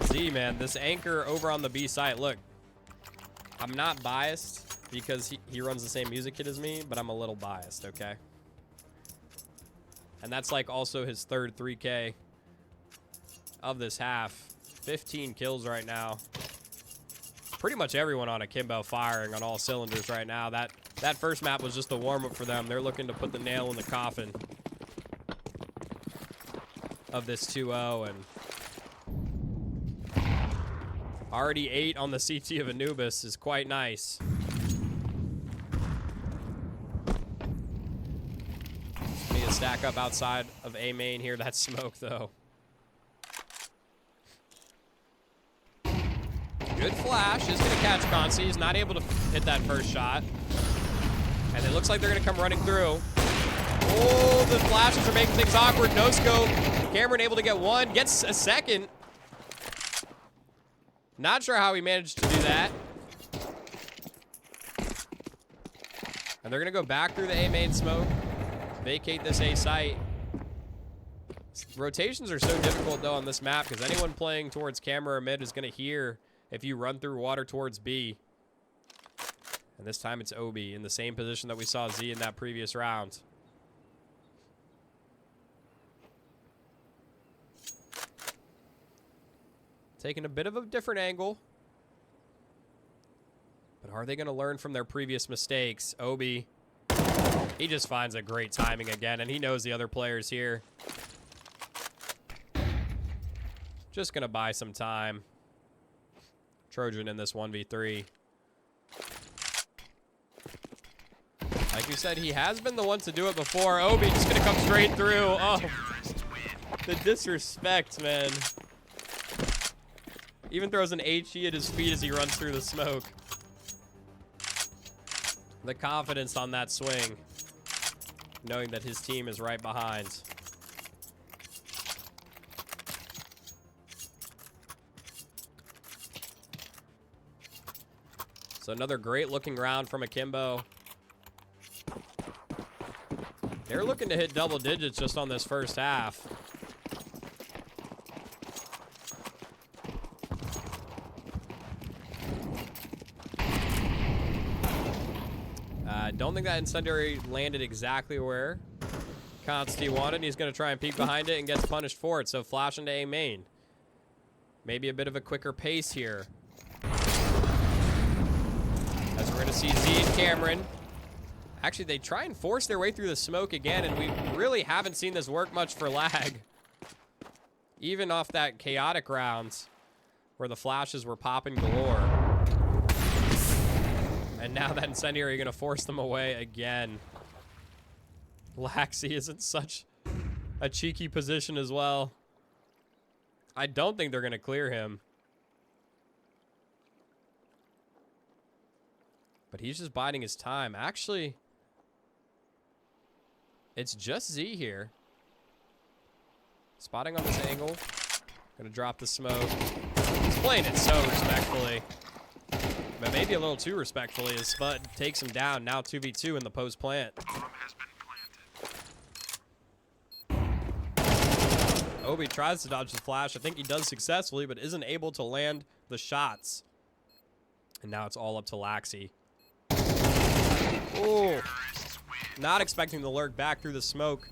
Z, man, this anchor over on the B site. Look, I'm not biased because he runs the same music kit as me, but I'm a little biased, okay? And that's like also his third 3K of this half. 15 kills right now. Pretty much everyone on Akimbo firing on all cylinders right now. That first map was just a warm-up for them. They're looking to put the nail in the coffin of this 2-0. And already 8 on the CT of Anubis is quite nice. Need to stack up outside of A main here. That smoke, though. Good flash. Is going to catch Consi. He's not able to hit that first shot. And it looks like they're going to come running through. Oh, the flashes are making things awkward. No scope. Cameron able to get one. Gets a second. Not sure how he managed to do that. And they're going to go back through the A main smoke. Vacate this A site. Rotations are so difficult, though, on this map because anyone playing towards camera or mid is going to hear if you run through water towards B. And this time it's Obi in the same position that we saw Z in that previous round. Taking a bit of a different angle. But are they going to learn from their previous mistakes? Obi, he just finds a great timing again, and he knows the other players here. Just going to buy some time. Trojan in this 1v3. Like you said, he has been the one to do it before. Obi just going to come straight through. Oh, the disrespect, man. Even throws an HE at his feet as he runs through the smoke. The confidence on that swing, knowing that his team is right behind. So another great looking round from Akimbo. They're looking to hit double digits just on this first half. Don't think that incendiary landed exactly where Consti wanted. He's going to try and peek behind it and gets punished for it. So flash into A main. Maybe a bit of a quicker pace here. As we're going to see Z and Cameron. Actually, they try and force their way through the smoke again, and we really haven't seen this work much for lag. Even off that chaotic round where the flashes were popping galore. And now that incendiary going to force them away again. Laxi is in such a cheeky position as well. I don't think they're going to clear him. But he's just biding his time. Actually, it's just Z here. Spotting on this angle. Gonna drop the smoke. He's playing it so respectfully. But maybe a little too respectfully as Spud takes him down. Now 2v2 in the post plant. Obi tries to dodge the flash. I think he does successfully, but isn't able to land the shots. And now it's all up to Laxi. Oh, not expecting the lurk back through the smoke.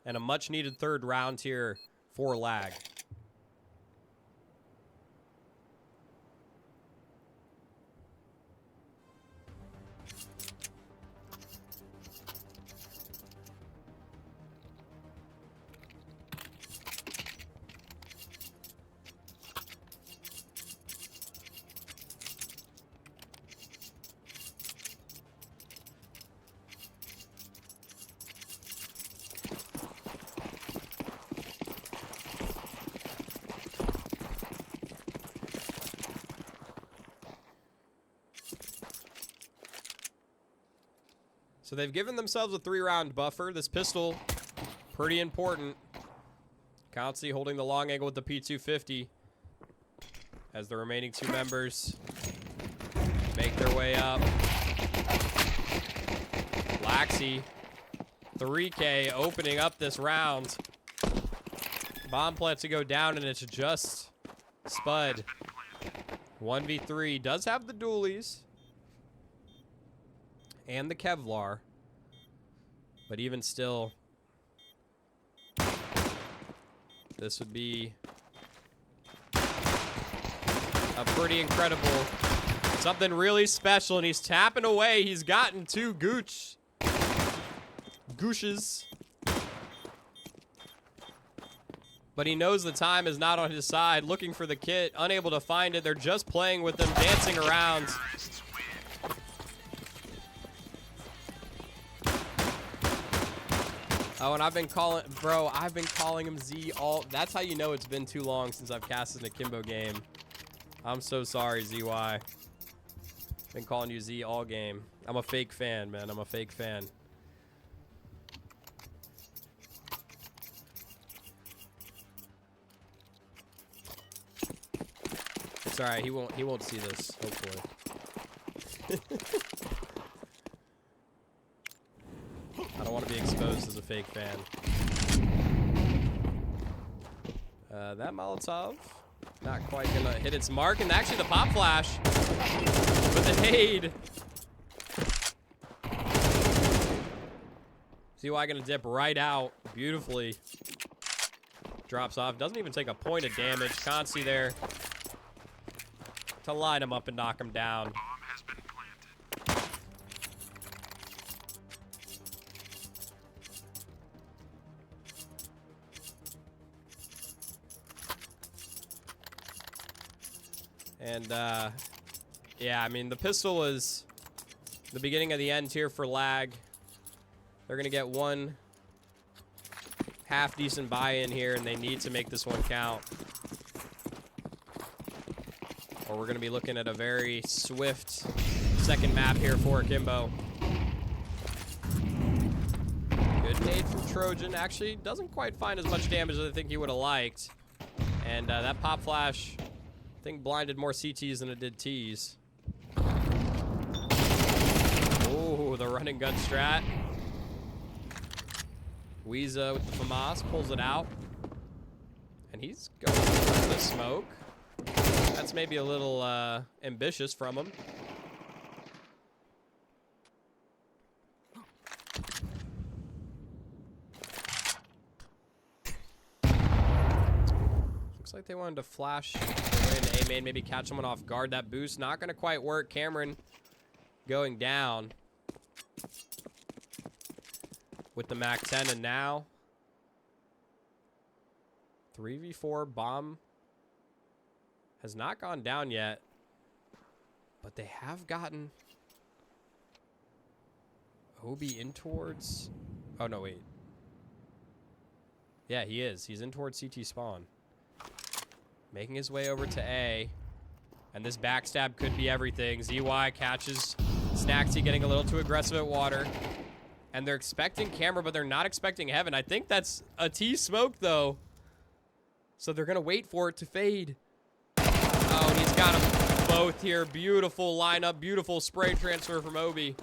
And a much needed third round here for lag. So they've given themselves a 3-round buffer. This pistol, pretty important. Constantly holding the long angle with the P250 as the remaining 2 members make their way up. Laxi, 3K opening up this round. Bomb plant to go down, and it's just Spud. 1v3, does have the dualies and the Kevlar, but even still, this would be a pretty incredible, something really special, and he's tapping away. He's gotten 2 gooshes. But he knows the time is not on his side. Looking for the kit, unable to find it. They're just playing with them, dancing around. Oh, and I've been calling him Z all. That's how you know it's been too long since I've casted an Akimbo game. I'm so sorry, ZY. Been calling you Z all game. I'm a fake fan, man. I'm a fake fan. It's alright, he won't see this, hopefully. I don't want to be exposed as a fake fan. That Molotov, not quite gonna hit its mark, and actually the pop flash with the nade. CY gonna dip right out beautifully. Drops off, doesn't even take a point of damage. Consi there to line him up and knock him down. Bomb has been planted. And, yeah, I mean, the pistol is the beginning of the end here for Lag. They're going to get one half-decent buy-in here, and they need to make this one count. Or we're going to be looking at a very swift second map here for Akimbo. Good nade from Trojan. Actually, doesn't quite find as much damage as I think he would have liked. And that pop flash, I think, blinded more CTs than it did Ts. Oh, the running gun strat. Weeza with the FAMAS pulls it out. And he's going for the smoke. That's maybe a little ambitious from him. Looks like they wanted to flash away into A main, maybe catch someone off guard. That boost not going to quite work. Cameron going down with the Mac 10, and now 3v4 bomb has not gone down yet, but they have gotten Obi in towards, oh no, wait. Yeah, he is. He's in towards CT spawn. Making his way over to A, and this backstab could be everything. ZY catches Snaxy getting a little too aggressive at water, and they're expecting camera, but they're not expecting heaven. I think that's a T smoke though, so they're gonna wait for it to fade. Oh, and he's got them both here. Beautiful lineup, beautiful spray transfer from Obi.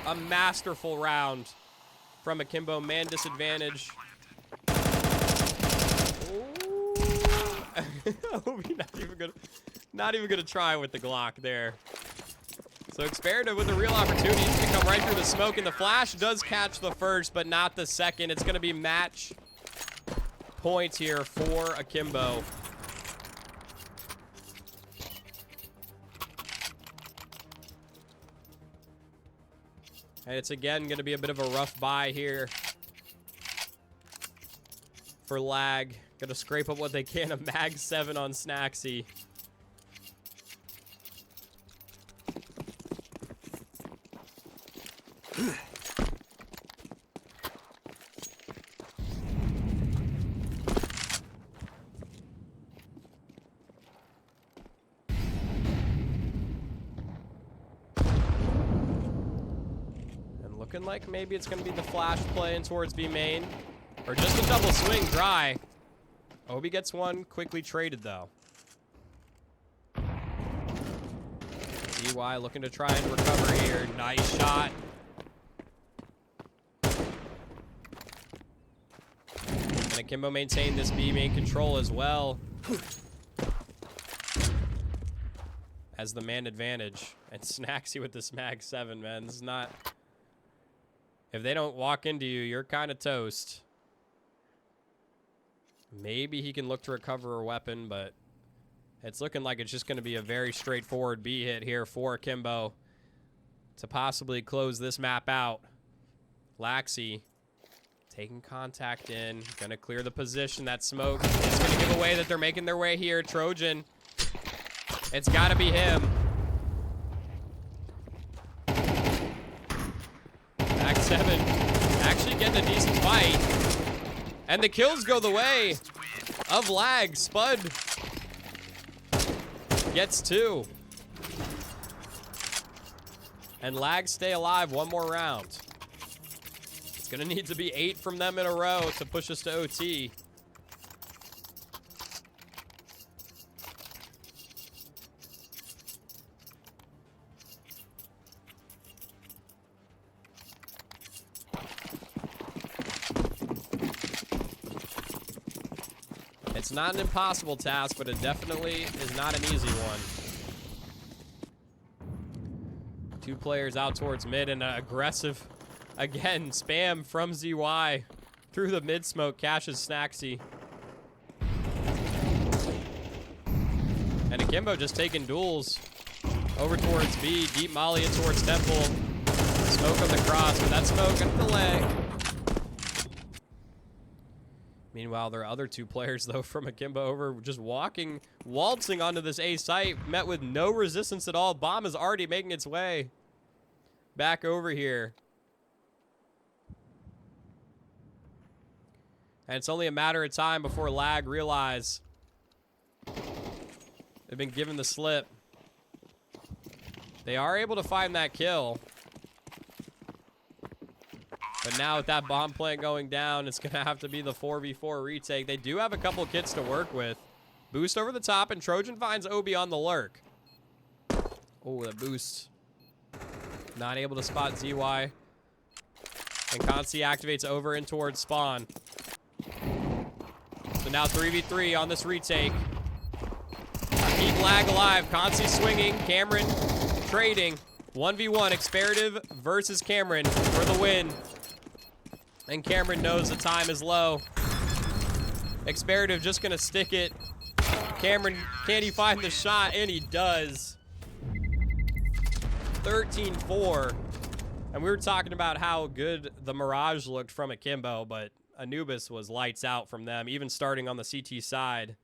A masterful round from Akimbo. Man disadvantage. Obi not even gonna try with the Glock there. So Experitive with a real opportunity. He's gonna come right through the smoke, and the flash does catch the first, but not the second. It's gonna be match points here for Akimbo. And it's again going to be a bit of a rough buy here for Lag. Going to scrape up what they can. A Mag 7 on Snaxy. looking like maybe it's going to be the flash play in towards B main. Or just a double swing dry. Obi gets one, quickly traded though. DY looking to try and recover here. Nice shot. And Akimbo maintained this B main control as well. As the man advantage. And Snacksy with this mag 7, man. This is not... If they don't walk into you, you're kind of toast. Maybe he can look to recover a weapon, but it's looking like it's just going to be a very straightforward B hit here for Akimbo to possibly close this map out. Laxi taking contact in, going to clear the position. That smoke is going to give away that they're making their way here. Trojan, it's got to be him. Back 7 actually getting a decent fight. And the kills go the way of Lag. Spud gets 2. And Lag stay alive one more round. It's going to need to be 8 from them in a row to push us to OT. It's not an impossible task, but it definitely is not an easy one. 2 players out towards mid and an aggressive, again, spam from ZY through the mid smoke. Cashes Snacksy. And Akimbo just taking duels over towards B. Deep molly it towards Temple. Smoke on the cross, but that smoke got the leg. Meanwhile, there are other 2 players, though, from Akimbo over just waltzing onto this A site, met with no resistance at all. Bomb is already making its way back over here. And it's only a matter of time before Lag realize they've been given the slip. They are able to find that kill. But now with that bomb plant going down, it's going to have to be the 4v4 retake. They do have a couple kits to work with. Boost over the top, and Trojan finds Obi on the lurk. Oh, the boost. Not able to spot ZY. And Consi activates over and towards spawn. So now 3v3 on this retake. Keep Lag alive. Consi swinging. Cameron trading. 1v1 Experative versus Cameron for the win. And Cameron knows the time is low. Experative just going to stick it. Cameron, can he find the shot? And he does. 13-4. And we were talking about how good the Mirage looked from Akimbo, but Anubis was lights out from them, even starting on the CT side.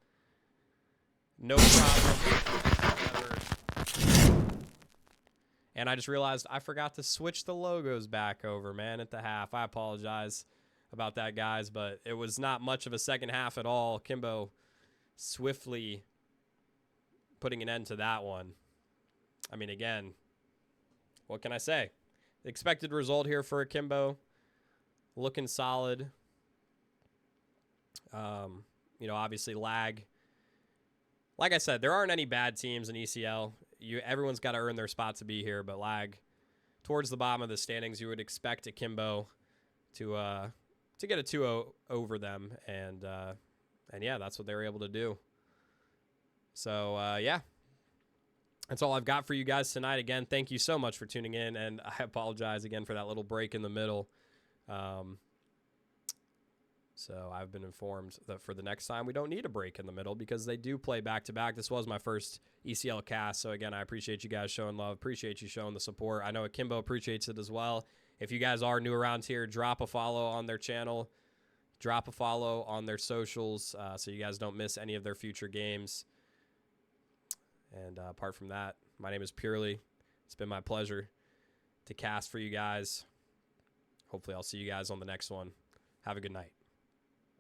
No problem. And I just realized I forgot to switch the logos back over, man, at the half. I apologize about that, guys, but it was not much of a second half at all. Akimbo swiftly putting an end to that one. I mean, again, what can I say? The expected result here for Akimbo, looking solid. You know, obviously Lag. Like I said, there aren't any bad teams in ECL. Everyone's got to earn their spot to be here, but Lag towards the bottom of the standings. You would expect Akimbo to get a 2-0 over them, and yeah, that's what they were able to do. So yeah, that's all I've got for you guys tonight. Again, thank you so much for tuning in, and I apologize again for that little break in the middle. So I've been informed that for the next time, we don't need a break in the middle because they do play back-to-back. This was my first ECL cast, so again, I appreciate you guys showing love. Appreciate you showing the support. I know Akimbo appreciates it as well. If you guys are new around here, drop a follow on their channel. Drop a follow on their socials so you guys don't miss any of their future games. And apart from that, my name is Purely. It's been my pleasure to cast for you guys. Hopefully I'll see you guys on the next one. Have a good night.